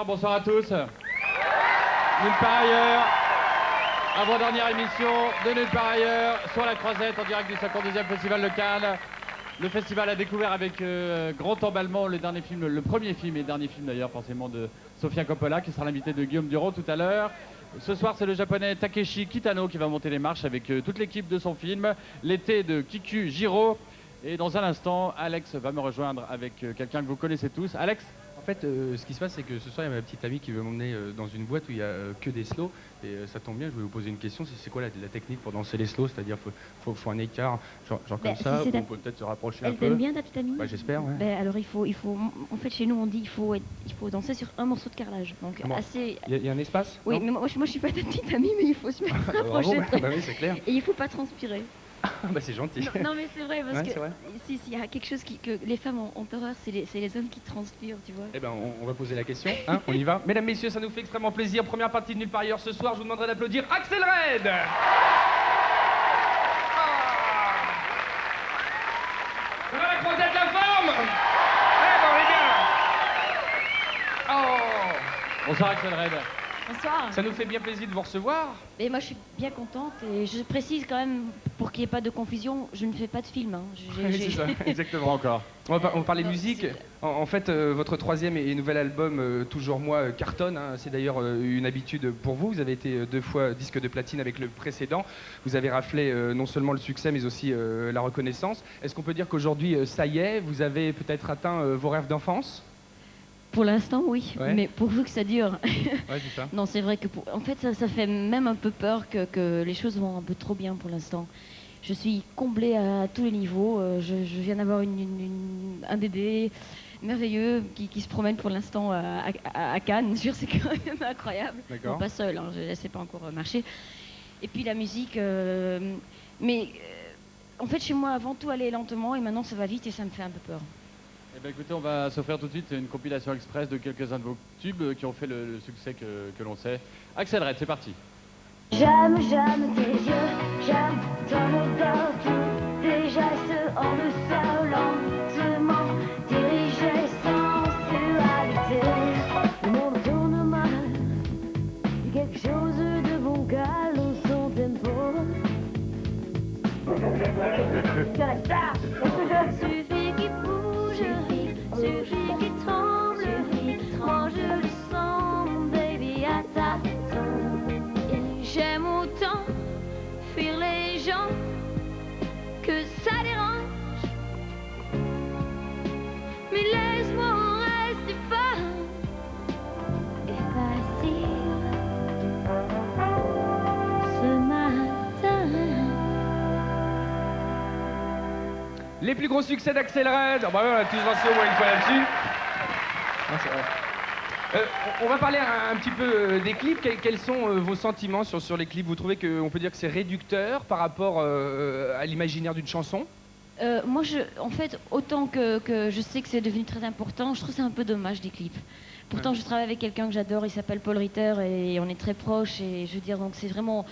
bonsoir à tous. Nulle part ailleurs, avant-dernière émission de Nulle part ailleurs, sur la Croisette, en direct du 52e Festival de Cannes. Le festival a découvert avec grand emballement le premier film et dernier film d'ailleurs, forcément, de Sofia Coppola, qui sera l'invité de Guillaume Durand tout à l'heure. Ce soir, c'est le japonais Takeshi Kitano qui va monter les marches avec toute l'équipe de son film, L'été de Kiku Jiro. Et dans un instant, Alex va me rejoindre avec quelqu'un que vous connaissez tous. Alex ? En fait, ce qui se passe, c'est que ce soir, il y a ma petite amie qui veut m'emmener dans une boîte où il n'y a que des slows. Et ça tombe bien, je voulais vous poser une question. C'est quoi la technique pour danser les slows? C'est-à-dire, faut un écart, genre comme ça, ou on peut peut-être se rapprocher un peu. Elle t'aime bien, ta petite amie? Bah, j'espère, ouais. Alors, il faut... En fait, chez nous, on dit qu'il faut danser sur un morceau de carrelage. Donc, assez... Il y a un espace? Oui, mais moi, je suis pas ta petite amie, mais il faut se mettre rapprocher. Bah oui, c'est clair. Et il faut pas transpirer. Ah, bah c'est gentil. Non, mais c'est vrai, parce Ouais, que c'est vrai. s'il y a quelque chose que les femmes ont horreur, c'est les hommes qui transpirent, tu vois. Eh ben, on va poser la question, hein, on y va. Mesdames, messieurs, ça nous fait extrêmement plaisir. Première partie de Nulle part ailleurs ce soir, je vous demanderai d'applaudir Axel Red. Ça va, la Croisette, la forme? Eh ben, les gars. Oh. Bonsoir Axel Red. Bonsoir. Ça nous fait bien plaisir de vous recevoir. Et moi, je suis bien contente et je précise quand même, pour qu'il n'y ait pas de confusion, je ne fais pas de film. Hein. Oui, c'est ça, exactement. Encore. On va parler Non, musique. En fait, votre troisième et nouvel album, Toujours moi, cartonne. Hein. C'est d'ailleurs une habitude pour vous. Vous avez été 2 fois disque de platine avec le précédent. Vous avez raflé non seulement le succès, mais aussi la reconnaissance. Est-ce qu'on peut dire qu'aujourd'hui, ça y est, vous avez peut-être atteint vos rêves d'enfance? Pour l'instant, oui, Ouais. mais pourvu que ça dure. Ouais, c'est ça. Non, c'est vrai que, en fait, ça fait même un peu peur que les choses vont un peu trop bien pour l'instant. Je suis comblée à tous les niveaux. Je viens d'avoir un bébé merveilleux qui se promène pour l'instant à Cannes. C'est quand même incroyable. D'accord. Bon, pas seul, hein, je ne sais pas encore marcher. Et puis la musique, en fait, chez moi, avant tout allait lentement et maintenant ça va vite et ça me fait un peu peur. Eh bien écoutez, on va s'offrir tout de suite une compilation express de quelques-uns de vos tubes qui ont fait le succès que l'on sait. Axel Red, c'est parti. J'aime tes yeux, j'aime ton odeur, tous tes gestes en douceur, lentement dirigés sans sensualité. Le monde tourne mal, quelque chose de bon calme son tempo. Suffit qu'il bouge, suffit qu'il tremble, moi je le sens, baby, à ta j'aime autant fuir les gens que ça dérange. Mais laisse-moi rester fort et facile ce matin. Les plus gros succès d'Axel Red. Ah bah ouais, on a tous dansé au moins une fois là-dessus. Ah, c'est vrai. On va parler un petit peu des clips. Quels sont vos sentiments sur les clips? Vous trouvez qu'on peut dire que c'est réducteur par rapport à l'imaginaire d'une chanson? Moi, en fait, autant que je sais que c'est devenu très important, je trouve que c'est un peu dommage des clips. Pourtant, je travaille avec quelqu'un que j'adore, il s'appelle Paul Ritter et on est très proches. Et je veux dire, donc c'est vraiment,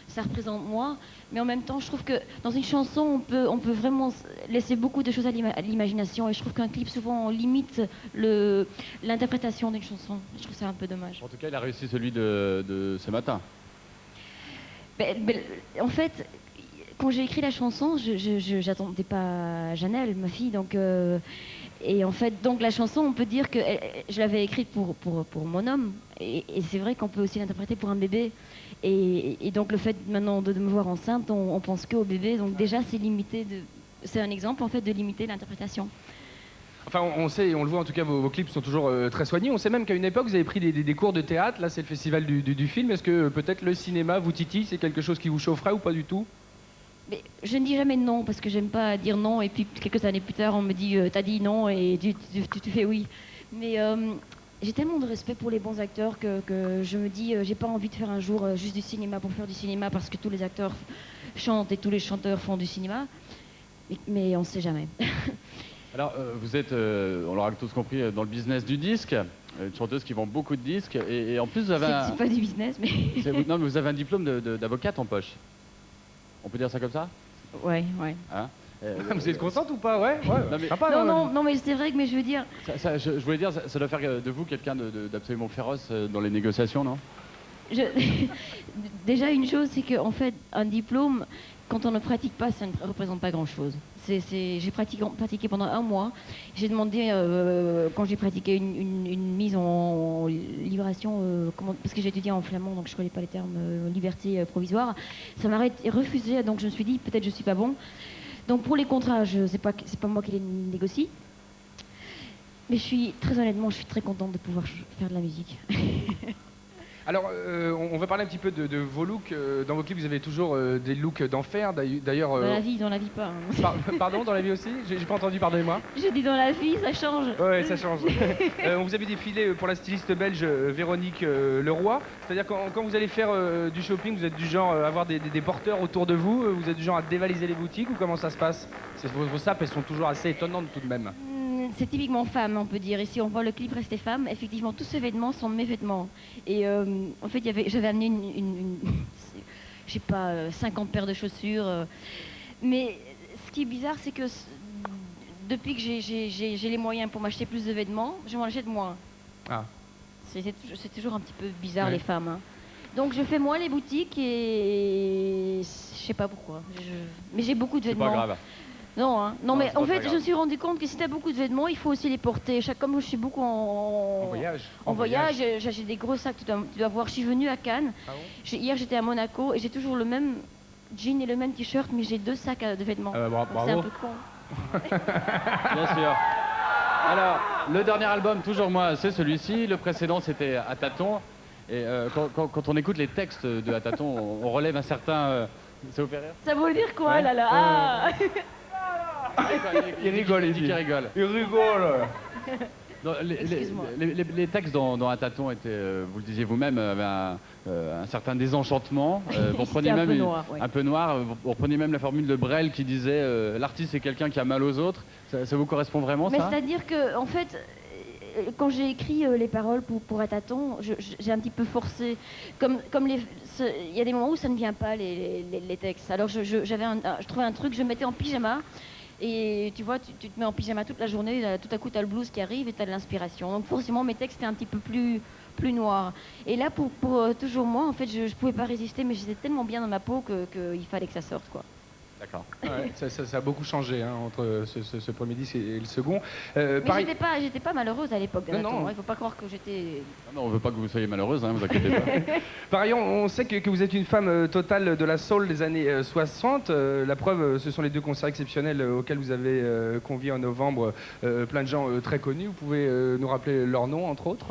ça représente moi. Mais en même temps, je trouve que dans une chanson, on peut vraiment laisser beaucoup de choses à l'imagination. Et je trouve qu'un clip, souvent, on limite l'interprétation d'une chanson. Je trouve ça un peu dommage. En tout cas, il a réussi celui de ce matin. En fait, quand j'ai écrit la chanson, je n'attendais pas Janelle, ma fille. Donc, et en fait, donc la chanson, on peut dire que je l'avais écrite pour mon homme. Et c'est vrai qu'on peut aussi l'interpréter pour un bébé. Et donc le fait maintenant de me voir enceinte, on pense qu'au bébé. Donc déjà, c'est limité. C'est un exemple en fait de limiter l'interprétation. Enfin, on sait, et on le voit en tout cas, vos clips sont toujours très soignés. On sait même qu'à une époque, vous avez pris des cours de théâtre. Là, c'est le festival du film. Est-ce que peut-être le cinéma vous titille? C'est quelque chose qui vous chaufferait ou pas du tout? Mais je ne dis jamais non parce que j'aime pas dire non. Et puis quelques années plus tard, on me dit t'as dit non et tu fais oui. Mais j'ai tellement de respect pour les bons acteurs que je me dis j'ai pas envie de faire un jour juste du cinéma pour faire du cinéma parce que tous les acteurs chantent et tous les chanteurs font du cinéma. Mais on ne sait jamais. Alors, vous êtes, on l'aura tous compris, dans le business du disque, une chanteuse qui vend beaucoup de disques, et en plus vous avez C'est pas du business, mais... Non, mais vous avez un diplôme d'avocate en poche. On peut dire ça comme ça? Ouais. Hein? Vous êtes contente ou pas? Ouais, Non, mais- sympa, Non, mais c'est vrai que mais je veux dire, je voulais dire, ça doit faire de vous quelqu'un d'absolument féroce dans les négociations, non? je- déjà une chose, c'est qu'en fait, un diplôme, quand on ne pratique pas, ça ne représente pas grand-chose. J'ai pratiqué pendant 1 mois. J'ai demandé, quand j'ai pratiqué une mise en libération, parce que j'ai étudié en flamand, donc je ne connais pas les termes, liberté provisoire, ça m'a refusé, donc je me suis dit, peut-être je ne suis pas bon. Donc pour les contrats, c'est pas moi qui les négocie. Mais très honnêtement, je suis très contente de pouvoir faire de la musique. Alors, on va parler un petit peu de vos looks. Dans vos clips, vous avez toujours des looks d'enfer. D'ailleurs, Dans la vie pas. Hein. Pardon, dans la vie aussi? J'ai pas entendu, pardonnez-moi. Je dis dans la vie, ça change. Ouais, ça change. On vous avez défilé pour la styliste belge Véronique Leroy. C'est-à-dire quand vous allez faire du shopping, vous êtes du genre à avoir des porteurs autour de vous, vous êtes du genre à dévaliser les boutiques ou comment ça se passe? Vos sapes, elles sont toujours assez étonnantes tout de même. C'est typiquement femme, on peut dire. Et si on voit le clip Rester femme, effectivement, tous ces vêtements sont mes vêtements. Et en fait, j'avais amené je sais pas, 50 paires de chaussures. Mais ce qui est bizarre, c'est que depuis que j'ai les moyens pour m'acheter plus de vêtements, je m'en achète moins. Ah. C'est toujours un petit peu bizarre, Ouais. les femmes. Hein. Donc je fais moins les boutiques et je sais pas pourquoi. Mais j'ai beaucoup de C'est vêtements. pas grave. Non, hein. Non, mais c'est en pas fait, très je me suis rendu compte que si tu as beaucoup de vêtements, il faut aussi les porter. Comme je suis beaucoup En voyage. en voyage, j'ai des gros sacs, tu dois voir. Je suis venue à Cannes. Ah bon? Hier, j'étais à Monaco et j'ai toujours le même jean et le même t-shirt, mais j'ai 2 sacs de vêtements. Donc c'est un Bravo. peu con. Bien sûr. Alors, le dernier album, toujours moi, c'est celui-ci. Le précédent, c'était À tâtons. Et quand on écoute les textes de À tâtons, on relève un certain... Ça vous fait rire? Ça veut dire quoi, Ouais. là Ah Il rigole, il dit dit. qu'il rigole. Il rigole. Non, Excuse-moi. les textes dans À tâtons étaient, vous le disiez vous-même, avaient un certain désenchantement. Vous repreniez C'était un même peu noir, ouais. un peu noir. Vous repreniez même la formule de Brel qui disait l'artiste c'est quelqu'un qui a mal aux autres. Ça vous correspond vraiment, Mais ça? c'est-à-dire que, en fait, quand j'ai écrit les paroles pour À tâtons, j'ai un petit peu forcé. Il y a des moments où ça ne vient pas, les textes. Alors je trouvais un truc, je me mettais en pyjama. Et tu vois, tu te mets en pyjama toute la journée, tout à coup tu as le blues qui arrive et tu as de l'inspiration. Donc forcément mes textes étaient un petit peu plus noirs. Et là pour toujours moi, en fait, je pouvais pas résister, mais j'étais tellement bien dans ma peau qu'il fallait que ça sorte, quoi. D'accord. Ouais, ça a beaucoup changé hein, entre ce premier disque et le second. Mais Pareil. j'étais pas malheureuse à l'époque d'A Non, tâtons, non. hein. Il faut pas croire que j'étais... Non, on veut pas que vous soyez malheureuse, hein, vous inquiétez pas. Par ailleurs, on sait que vous êtes une femme totale de la soul des années 60. La preuve, ce sont les 2 concerts exceptionnels auxquels vous avez convié en novembre plein de gens très connus. Vous pouvez nous rappeler leurs noms, entre autres?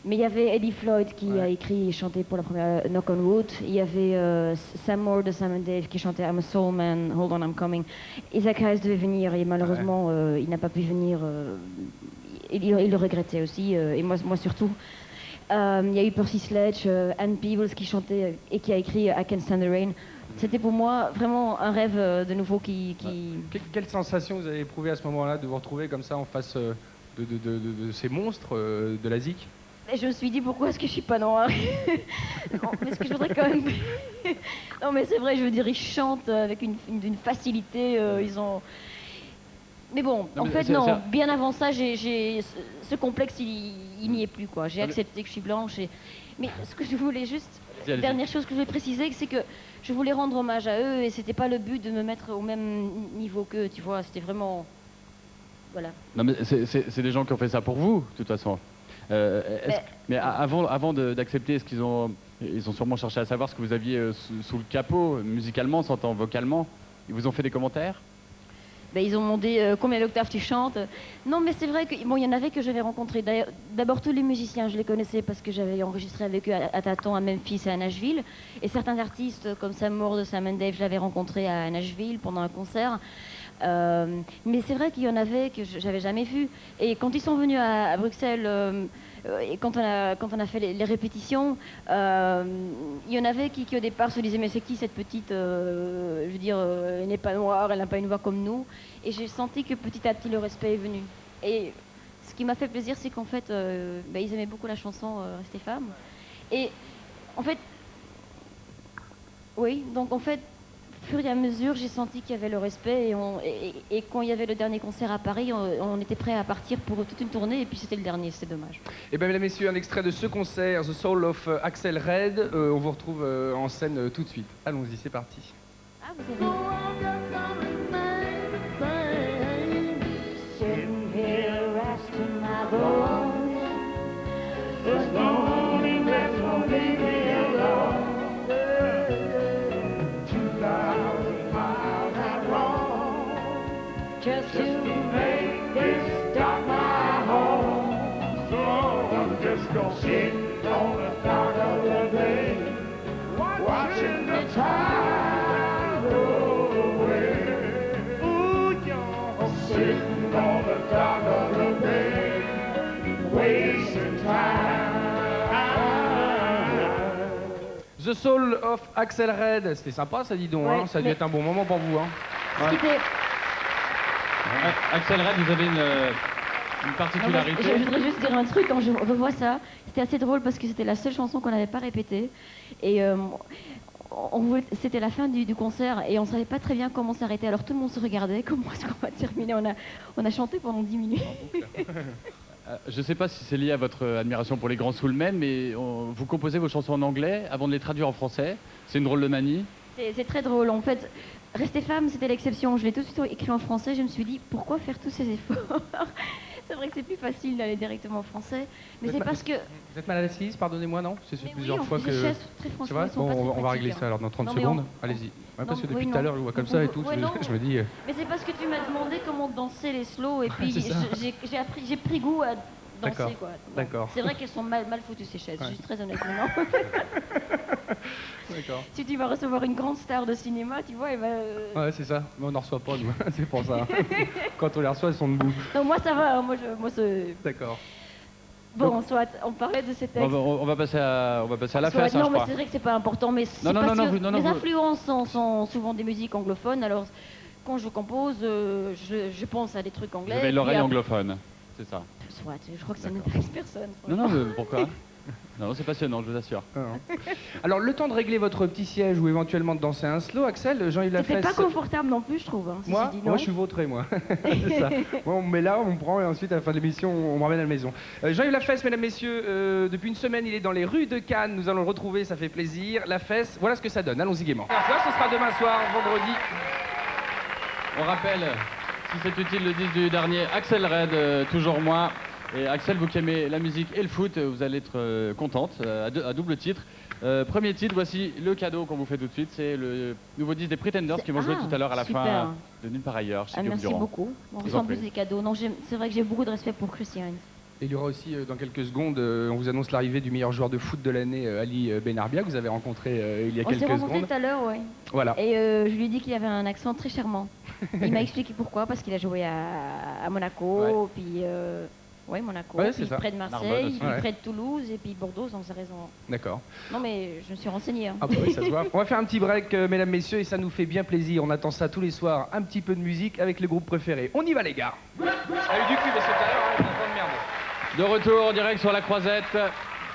Mais il y avait Eddie Floyd qui Ouais. a écrit et chanté pour la première Knock on Wood. Il y avait Sam Moore de Sam and Dave qui chantait I'm a Soul Man, Hold on I'm Coming. Isaac Hayes devait venir et malheureusement il n'a pas pu venir. Il le regrettait aussi et moi surtout. Il y a eu Percy Sledge, Anne Peebles qui chantait et qui a écrit I Can't Stand the Rain. C'était pour moi vraiment un rêve de nouveau qui... Quelle sensation vous avez éprouvé à ce moment-là de vous retrouver comme ça en face de ces monstres de la zik? Et je me suis dit pourquoi est-ce que je suis pas noire. Non, mais ce que je voudrais quand même. Non mais c'est vrai, je veux dire, ils chantent avec une facilité, ils ont. Mais bon, Non, en mais fait c'est- non. c'est- Bien avant ça, j'ai ce complexe, il n'y est plus quoi. J'ai Non, mais- accepté que je suis blanche. Mais ce que je voulais juste, Allez-y, allez-y. dernière chose que je voulais préciser, c'est que je voulais rendre hommage à eux et c'était pas le but de me mettre au même niveau qu'eux, tu vois. C'était vraiment, voilà. Non, mais c'est des gens qui ont fait ça pour vous, de toute façon. Mais avant d'accepter, est-ce qu'ils ont sûrement cherché à savoir ce que vous aviez sous le capot, musicalement, s'entend vocalement? Ils vous ont fait des commentaires? Ben, ils ont demandé combien d'octaves tu chantes. Non, mais c'est vrai que bon, il y en avait que j'avais rencontrés. D'abord, tous les musiciens, je les connaissais parce que j'avais enregistré avec eux à tâtons à Memphis et à Nashville. Et certains artistes, comme Sam Moore de Sam and Dave, je l'avais rencontré à Nashville pendant un concert. Mais c'est vrai qu'il y en avait que j'avais jamais vu. Et quand ils sont venus à Bruxelles, et quand on a fait les répétitions, il y en avait qui au départ se disaient mais c'est qui cette petite, je veux dire, elle n'est pas noire, elle n'a pas une voix comme nous. Et j'ai senti que petit à petit le respect est venu. Et ce qui m'a fait plaisir, c'est qu'en fait, ils aimaient beaucoup la chanson Rester femme. Et en fait, oui, donc en fait, fur et à mesure, j'ai senti qu'il y avait le respect et quand il y avait le dernier concert à Paris, on était prêt à partir pour toute une tournée et puis c'était le dernier, c'était dommage. Et bien, mesdames et messieurs, un extrait de ce concert, The Soul of Axel Red. On vous retrouve en scène tout de suite. Allons-y, c'est parti. Ah, vous avez... Sitting here resting my bones. There's no one that's gonna leave me alone. 2,000 miles I've roamed just to make this stop my home. So I'm just gonna sit on the dock of the bay, watching the tide roll away. Ooh, you're sitting on the dock of the bay, wasting time. The Soul of Axel Red. C'était sympa, ça, dis donc. Ouais, Hein, ça a dû mais- être un bon moment pour vous. Hein. Ce qui était- Axel Red, vous avez une Non, moi, particularité. je voudrais juste dire un truc, quand je revois ça, c'était assez drôle parce que c'était la seule chanson qu'on n'avait pas répétée. Et c'était la fin du concert et on ne savait pas très bien comment s'arrêter. Alors tout le monde se regardait, comment est-ce qu'on va terminer, on a chanté pendant 10 minutes. Je ne sais pas si c'est lié à votre admiration pour les grands soulmen, mais vous composez vos chansons en anglais avant de les traduire en français. C'est une drôle de manie. C'est très drôle. En fait, Rester femme, c'était l'exception. Je l'ai tout de suite écrit en français. Je me suis dit, pourquoi faire tous ces efforts? C'est vrai que c'est plus facile d'aller directement en français. Mais c'est parce que... Vous êtes mal assise, pardonnez-moi, non? C'est Mais plusieurs oui, fois que... ces chaises, très C'est franchement, vrai? elles sont Bon, pas très on va pratiques, régler hein. ça alors dans 30 Non, mais secondes. on- Allez-y. Ouais, parce que Non, depuis oui, tout à non. l'heure, je vois comme On ça et peut- tout. ouais, non. Je me dis... Mais c'est parce que tu m'as demandé comment danser les slows et puis c'est ça. j'ai pris goût à danser, D'accord, quoi. Bon, d'accord. C'est vrai qu'elles sont mal foutues ces chaises, Ouais. je suis très honnête maintenant. D'accord. Si tu vas recevoir une grande star de cinéma, tu vois, elle va... Ouais, c'est ça. Mais on n'en reçoit pas, nous. C'est pour ça. Quand on les reçoit, elles sont debout. Non, moi ça va, hein, moi c'est... D'accord. Bon, soit, on parlait de ces textes. On va passer à la Soit, fête, hein, non, je mais crois. c'est vrai que c'est pas important, mais c'est Non, non, parce non, que non, non, mes vous- influences sont souvent des musiques anglophones, alors quand je compose, je pense à des trucs anglais. Vous avez puis l'oreille après- anglophone, c'est ça. Soit, je crois que ça n'intéresse personne. Non, non, mais pourquoi? Non, c'est passionnant, je vous assure. Alors, le temps de régler votre petit siège ou éventuellement de danser un slow, Axel, Jean-Yves C'était Lafesse... pas confortable non plus, je trouve. Hein, Moi, ceci dit, moi, non. je suis vautré, moi. C'est ça. Moi, on me met là, on me prend et ensuite, à la fin de l'émission, on me ramène à la maison. Jean-Yves Lafesse, mesdames, messieurs, depuis une semaine, il est dans les rues de Cannes. Nous allons le retrouver, ça fait plaisir. Lafesse, voilà ce que ça donne. Allons-y gaiement. Ça, ce sera demain soir, vendredi. On rappelle, si c'est utile, le disque du dernier Axel Red, toujours moi. Et Axel, vous qui aimez la musique et le foot, vous allez être contente, à double titre. Premier titre, voici le cadeau qu'on vous fait tout de suite. C'est le nouveau disque des Pretenders qui vont jouer tout à l'heure à la super. fin de Nulle part ailleurs. Chez Ah, Guillaume merci Durand. beaucoup. On Je vous reçoit en en plus prie. des cadeaux. Non, c'est vrai que j'ai beaucoup de respect pour Christian. Et il y aura aussi, dans quelques secondes, on vous annonce l'arrivée du meilleur joueur de foot de l'année, Ali Benarbia, que vous avez rencontré il y a On s'est quelques rencontrés secondes. tout à l'heure, ouais. Voilà. Et je lui ai dit qu'il avait un accent très charmant. Il m'a expliqué pourquoi, parce qu'il a joué à Monaco, puis ouais, Monaco, Ouais, c'est puis ça. près de Narbonne Marseille, aussi. puis Ouais. près de Toulouse, et puis Bordeaux, donc ça raison. D'accord. Non mais je me suis renseignée. Hein. Ah bah oui, ça se voit. On va faire un petit break, mesdames, messieurs, et ça nous fait bien plaisir. On attend ça tous les soirs, un petit peu de musique avec les groupes préférés. On y va, les gars. Ah, eu du cul, mais tout à l'heure, hein, de merde. De retour en direct sur la Croisette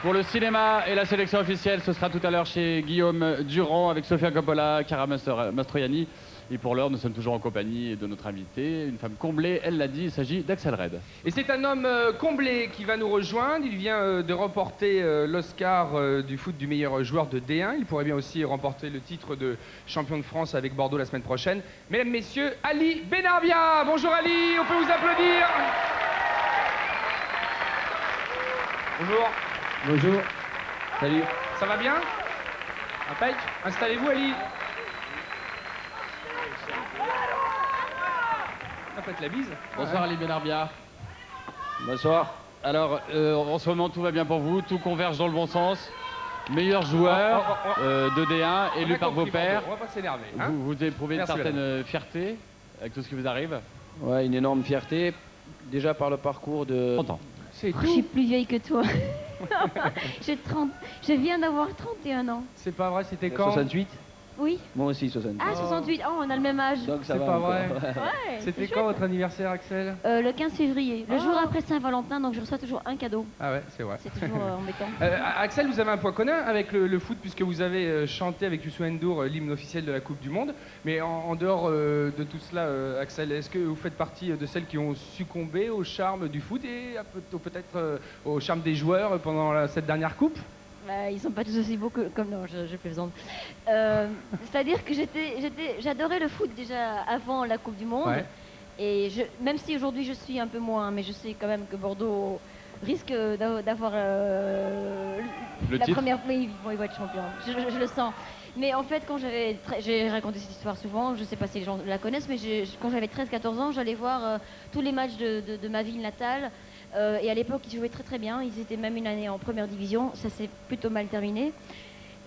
pour le cinéma et la sélection officielle. Ce sera tout à l'heure chez Guillaume Durand avec Sofia Coppola, Cara Mastroianni. Et pour l'heure, nous sommes toujours en compagnie de notre invitée, une femme comblée, elle l'a dit, il s'agit d'Axel Red. Et c'est un homme comblé qui va nous rejoindre. Il vient de remporter l'Oscar du foot du meilleur joueur de D1. Il pourrait bien aussi remporter le titre de champion de France avec Bordeaux la semaine prochaine. Mesdames, messieurs, Ali Benarbia. Bonjour Ali, on peut vous applaudir. Bonjour. Bonjour. Salut. Ça va bien? Impec. Installez-vous Ali. Faites la bise. Bonsoir Ali Benarbia. Bonsoir. Alors, en ce moment, tout va bien pour vous, tout converge dans le bon sens. Meilleur joueur de D1, élu par vos pairs. On va pas s'énerver. Hein, Vous éprouvez une Merci, certaine fierté avec tout ce qui vous arrive. Ouais, une énorme fierté. Déjà par le parcours de... 30 ans. c'est Oh, je suis tout. plus vieille que toi. Je viens d'avoir 31 ans. C'est pas vrai, c'était quand? 68. Oui. Moi aussi, 70. Ah, 68. Oh, on a le même âge. Donc ça C'est va pas encore. vrai. Ouais, C'était c'est quand votre anniversaire, Axel? Le 15 février, le jour après Saint-Valentin, donc je reçois toujours un cadeau. Ah ouais, c'est vrai. C'est toujours embêtant. Axel, vous avez un point commun avec le foot puisque vous avez chanté avec Youssou N'Dour l'hymne officiel de la Coupe du Monde. Mais en dehors de tout cela, Axel, est-ce que vous faites partie de celles qui ont succombé au charme du foot et peut-être au charme des joueurs pendant cette dernière coupe? Ils sont pas tous aussi beaux comme non, je plaisante. C'est-à-dire que j'adorais le foot déjà avant la Coupe du Monde. Ouais. Et même si aujourd'hui je suis un peu moins, mais je sais quand même que Bordeaux risque d'avoir Le la titre. première. Oui, ils vont être champions. Je le sens. Mais en fait, quand j'ai raconté cette histoire souvent, je sais pas si les gens la connaissent, mais quand j'avais 13-14 ans, j'allais voir tous les matchs de ma ville natale. Et à l'époque, ils jouaient très très bien. Ils étaient même une année en première division. Ça s'est plutôt mal terminé.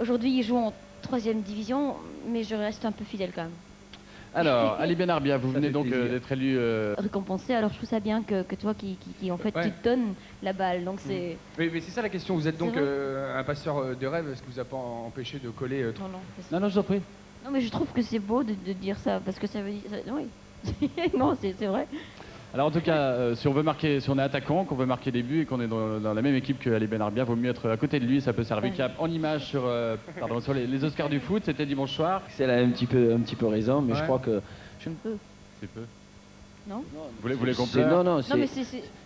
Aujourd'hui, ils jouent en troisième division, mais je reste un peu fidèle quand même. Alors, Ali Benarbia, vous Ça venez fait donc plaisir. d'être élu. Récompensé. Alors je trouve ça bien que toi qui en fait Ouais. qui te donne la balle. Donc c'est Mais c'est ça la question. Vous êtes donc C'est vrai. un passeur de rêve. Est-ce que vous a pas empêché de coller non. Non, je vous en prie. Non, mais je trouve que c'est beau de dire ça parce que ça veut dire oui. Non, c'est vrai. Alors en tout cas, si on veut marquer, si on est attaquant, qu'on veut marquer des buts et qu'on est dans la même équipe que Ali Benarbia, vaut mieux être à côté de lui. Ça peut servir Ouais. cap en image sur les Oscars du foot. C'était dimanche soir. Axel a un petit peu raison, mais je Ouais. crois que je ne peux. C'est peu. Non. Vous voulez qu'on C'est- pleure? Non, Non, mais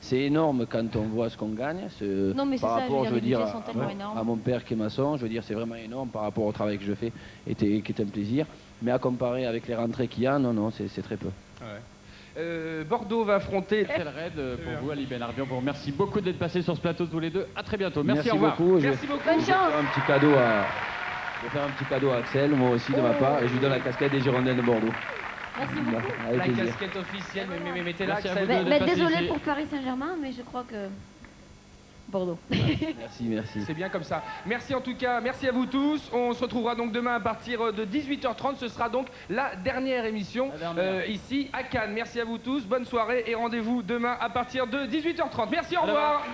c'est énorme quand on voit ce qu'on gagne. Non, mais c'est par ça, rapport, je je veux veux dire, dire, les budgets sont tellement énormes. à mon père qui est maçon, je veux dire, c'est vraiment énorme par rapport au travail que je fais, qui est un plaisir. Mais à comparer avec les rentrées qu'il y a, non, c'est très peu. Bordeaux va affronter. Quel raid pour vous, Ali Benarbia. On vous remercie beaucoup d'être passés sur ce plateau tous les deux. À très bientôt. Merci, au revoir. beaucoup. Merci beaucoup. Bonne Je vais chance. faire un petit cadeau je vais faire un petit cadeau à Axel, moi aussi de ma part, et je lui donne la casquette des Girondins de Bordeaux. Merci beaucoup. Avec La plaisir. casquette officielle, mais mettez-la, Merci à Axel. vous deux. Mais passer désolé ici. pour Paris Saint-Germain, mais je crois que Bordeaux. Merci. C'est bien comme ça. Merci en tout cas, merci à vous tous. On se retrouvera donc demain à partir de 18h30. Ce sera donc la dernière émission La dernière. ici à Cannes. Merci à vous tous, bonne soirée et rendez-vous demain à partir de 18h30. Merci, au revoir.